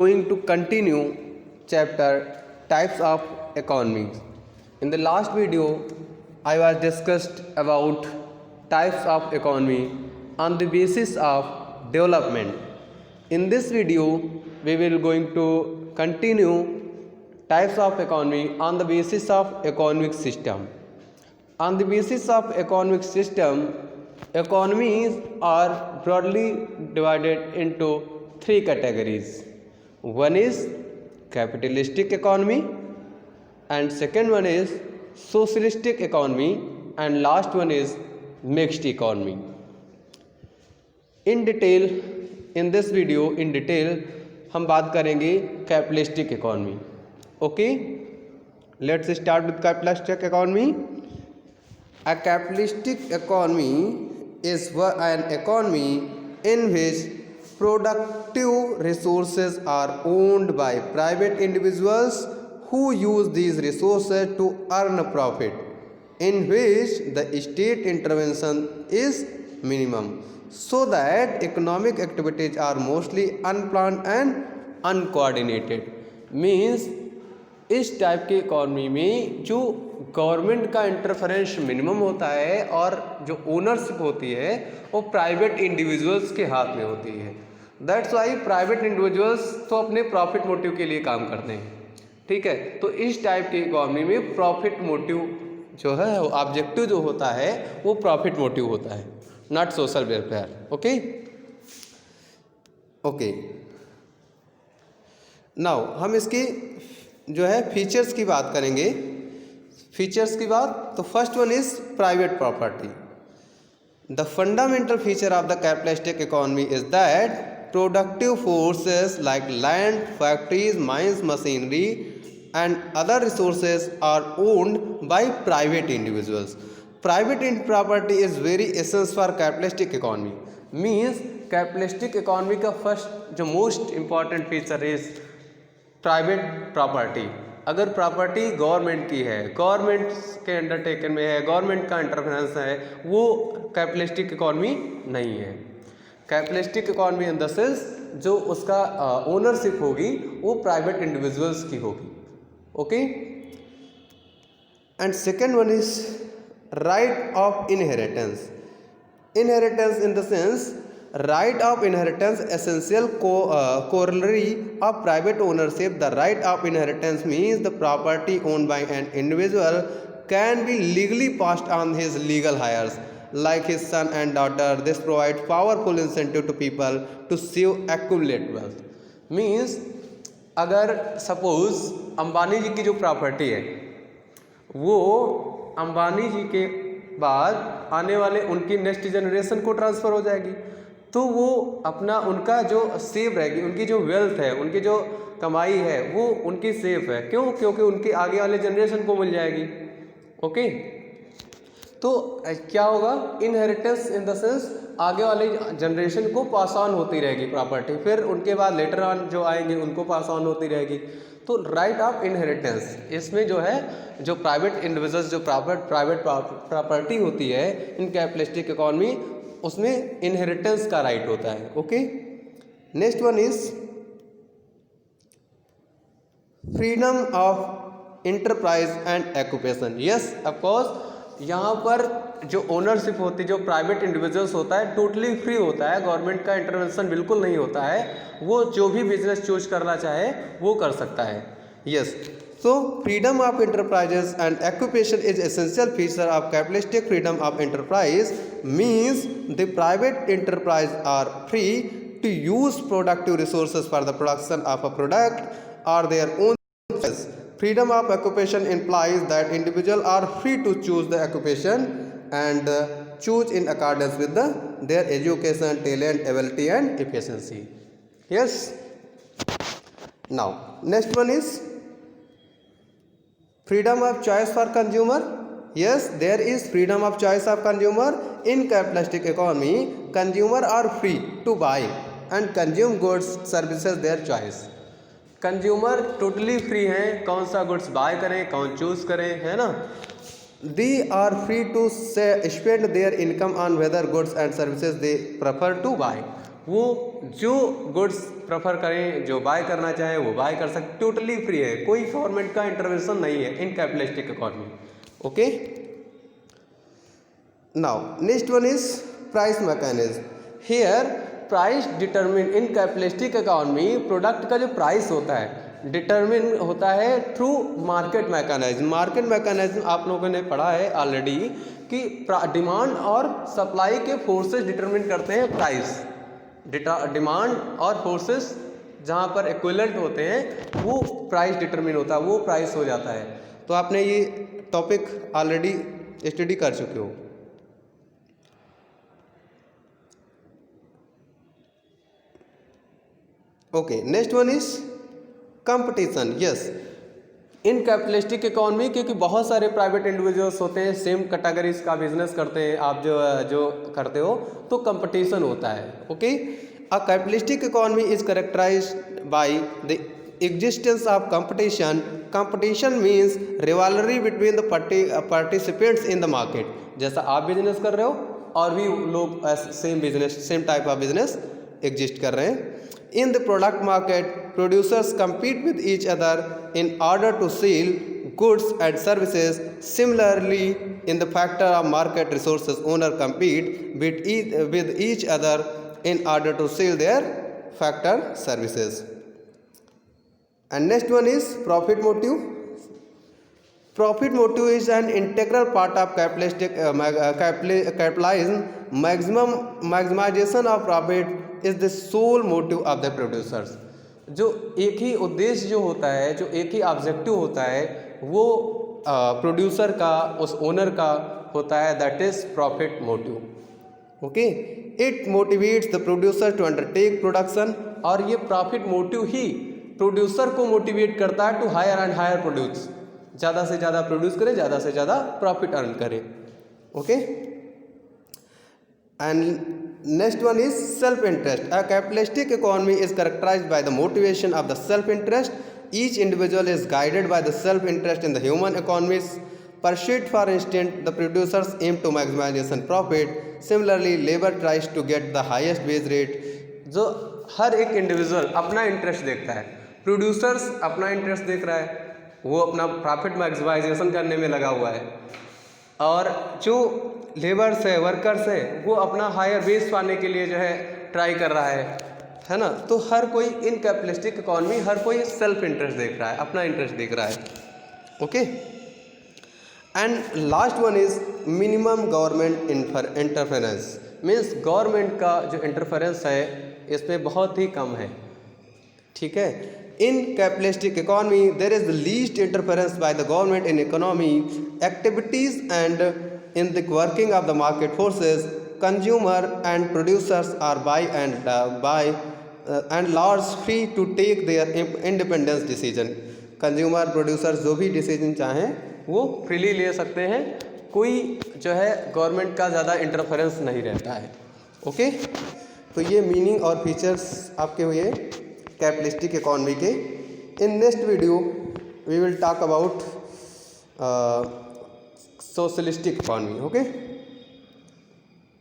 Going to continue chapter types of economies. In the last video I was discussed about types of economy on the basis of development. In this video we will going to continue types of economy on the basis of economic system. On the basis of economic system, economies are broadly divided into three categories. One is capitalistic economy, and second one is socialistic economy, and last one is mixed economy. In detail, in this video in detail हम बात करेंगे capitalistic economy. Okay, let's start with capitalistic economy. A capitalistic economy is an economy in which productive resources are owned by private individuals who use these resources to earn a profit, in which the state intervention is minimum, so that economic activities are mostly unplanned and uncoordinated. Means इस type की economy में जो government का interference minimum होता है और जो ownership होती है वो प्राइवेट इंडिविजुअल्स के हाथ में होती है. दैट्स वाई प्राइवेट इंडिविजुअल्स तो अपने प्रॉफिट मोटिव के लिए काम करते हैं. ठीक है, तो इस टाइप की इकॉनमी में प्रॉफिट मोटिव जो है ऑब्जेक्टिव जो होता है वो प्रॉफिट मोटिव होता है, not social welfare. Okay okay, now हम इसकी जो है फीचर्स की बात करेंगे. फीचर्स की बात तो first one is private property. The fundamental feature of the capitalistic economy is that productive forces like land, factories, mines, machinery and other resources are owned by private individuals. Private property is very essence for capitalistic economy. Means capitalistic economy का first जो most important feature is private property. अगर property government की है, government के undertaken में है, government का interference है, वो कैपिटलिस्टिक इकोनॉमी नहीं है. Capitalistic economy in the sense जो उसका ओनरशिप होगी वो प्राइवेट इंडिविजुअल्स की होगी. Okay, and second one is right of inheritance. Inheritance in the sense right of inheritance, essential corollary of private ownership. The right of inheritance means the property owned by an individual can be legally passed on his legal heirs like his son and daughter. This provides powerful incentive to people to save accumulate wealth. Means अगर suppose Ambani जी की जो property है वो अंबानी जी के बाद आने वाले उनकी नेक्स्ट जनरेशन को ट्रांसफ़र हो जाएगी, तो वो अपना उनका जो सेव रहेगी, उनकी जो वेल्थ है, उनकी जो कमाई है वो उनकी सेफ है. क्यों? क्योंकि उनके आगे वाले जनरेशन को मिल जाएगी. ओके, तो क्या होगा? इनहेरिटेंस इन द सेंस आगे वाले जनरेशन को पास ऑन होती रहेगी प्रॉपर्टी, फिर उनके बाद लेटर ऑन जो आएंगे उनको पास ऑन होती रहेगी. तो राइट ऑफ इनहेरिटेंस इसमें जो है जो प्राइवेट इंडिविजुअल्स जो प्राइवेट प्रॉपर्टी होती है इन कैपिटलिस्टिक इकोनॉमी उसमें इनहेरिटेंस का राइट होता है. Okay, next one is freedom of enterprise and occupation. Yes, of course यहाँ पर जो ओनरशिप होती है, जो प्राइवेट इंडिविजुअल्स होता है, टोटली फ्री होता है, गवर्नमेंट का इंटरवेंशन बिल्कुल नहीं होता है. वो जो भी बिजनेस चूज करना चाहे वो कर सकता है. Yes, so freedom of enterprises and occupation is essential feature of capitalistic. Freedom of enterprise means the private enterprise are free to use productive resources for the production of a product or their own choice. Freedom of occupation implies that individuals are free to choose the occupation and choose in accordance with their education, talent, ability and efficiency. Yes, now next one is freedom of choice for consumer. Yes, there is freedom of choice of consumer. In capitalistic economy, consumer are free to buy and consume goods, services their choice. Consumer totally free हैं कौन सा goods by करें, कौन choose करें, है ना. They are free to spend their income on whether goods and services they prefer to buy. वो जो गुड्स प्रेफर करें, जो बाय करना चाहें वो बाय कर सकते, टोटली फ्री है, कोई गवर्नमेंट का इंटरवेंशन नहीं है in capitalistic economy. Okay, now next one is price mechanism. Here price determine in capitalistic economy, product का जो प्राइस होता है डिटरमिन होता है through market mechanism. Market mechanism आप लोगों ने पढ़ा है ऑलरेडी कि डिमांड और सप्लाई के फोर्सेस डिटरमिन करते हैं प्राइस। डिमांड और फोर्सेस जहाँ पर इक्विवेलेंट होते हैं वो प्राइस डिटरमिन होता है, वो प्राइस हो जाता है। तो आपने ये टॉपिक ऑलरेडी स्टडी कर चुके हो। Okay, next one is competition. Yes, in capitalistic economy क्योंकि बहुत सारे प्राइवेट इंडिविजुअल्स होते हैं, सेम कैटेगरीज का बिजनेस करते हैं, आप जो करते हो, तो कंपटीशन होता है। Okay, a capitalistic economy is characterized by the existence of competition. Competition means rivalry between the participants in the market. जैसा आप बिजनेस कर रहे हो और भी लोग same business, same type of business exist कर रहे हैं। In the product market, producers compete with each other in order to sell goods and services. Similarly, in the factor of market resources, owners compete with each other in order to sell their factor services. And next one is profit motive. Profit motive is an integral part of capitalism. Maximization of profit is the sole motive of the producers. जो एक ही उद्देश्य जो होता है, जो एक ही objective होता है, वो प्रोड्यूसर का, उस ओनर का होता है, that is profit motive. Okay, it motivates the producer to undertake production, और ये प्रॉफिट मोटिव ही प्रोड्यूसर को मोटिवेट करता है to higher and higher produce, ज़्यादा से ज़्यादा प्रोड्यूस करे, ज़्यादा से ज़्यादा प्रॉफिट अर्न करे। Okay, and next one is self-interest. A capitalistic economy is characterized by the motivation of the self-interest. Each individual is guided by the self-interest in the human economy's pursuit. For instance, the producers aim to maximization profit. Similarly, labor tries to get the highest wage rate. जो हर एक individual अपना interest देखता है, producers अपना interest देख रहा है, वो अपना प्रॉफिट मैक्सिमाइजेशन करने में लगा हुआ है, और जो लेबर्स है, वर्कर्स है, वो अपना हायर वेज पाने के लिए जो है ट्राई कर रहा है ना। तो हर कोई इन कैपिटलिस्टिक इकोनॉमी, हर कोई सेल्फ इंटरेस्ट देख रहा है, अपना इंटरेस्ट देख रहा है। Okay, and last one is minimum government interference. Means government का जो इंटरफेरेंस है इसमें बहुत ही कम है। ठीक है, in capitalistic economy there is the least interference by the government in economy activities and in the working of the market forces. Consumer and producers are by and large free to take their independence decision. Consumer producer जो भी decision चाहें वो freely ले सकते हैं, कोई जो है गवर्नमेंट का ज़्यादा इंटरफेरेंस नहीं रहता है। ओके, तो ये मीनिंग और फीचर्स आपके हुए कैपिटलिस्टिक इकोनॉमी के। In next video we will talk about socialistic economy. Okay.